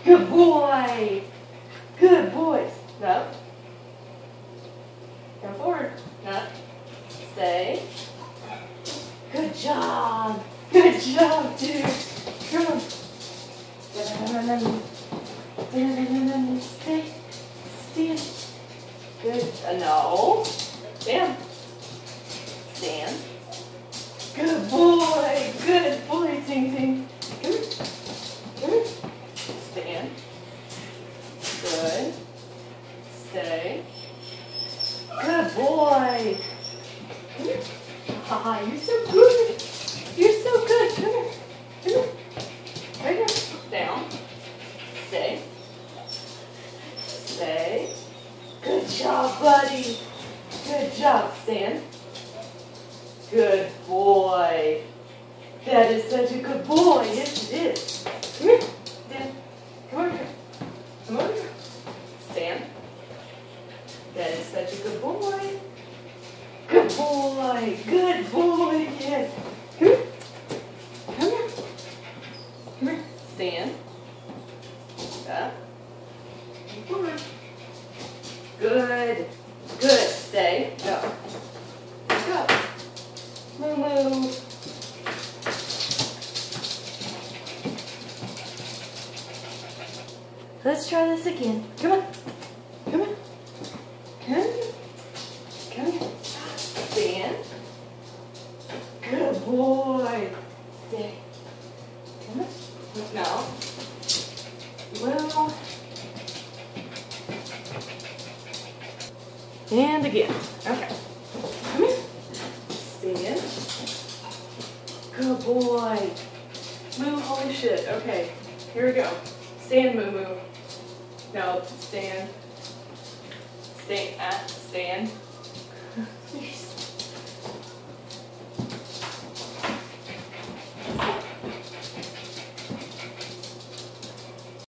Good boy. Good boys. No. Come forward. No. Stay. Good job. Good job, dude. Come on. Stay. Stand. Good. No. Stand. Stand. Good boy. Good boy, Ting Ting. Come here. Come here. Stand. Good. Stay. Good boy. Come here. Haha, you're so good. You're so good. Come here. Come here. Right here. Down. Stay. Stay. Good job, buddy. Good job. Stand. Good boy. That is such a good boy. Yes, it is. Come here. Stand. Come over here. Come over here. Stand. That is such a good boy. Good boy. Good boy. Yes. Come here. Come here. Come here. Stand. Up. Come forward. Good. Good. Stay. Go. Go. Moo. Let's try this again. Come on. Come on. Come here. Come here. Stand. Good boy. Stay. Come on. No. Well. And again. Okay. Come here. Stand. Good boy. Moo, holy shit. Okay. Here we go. Stand, Moo Moo. No, stand. Stand. Stand.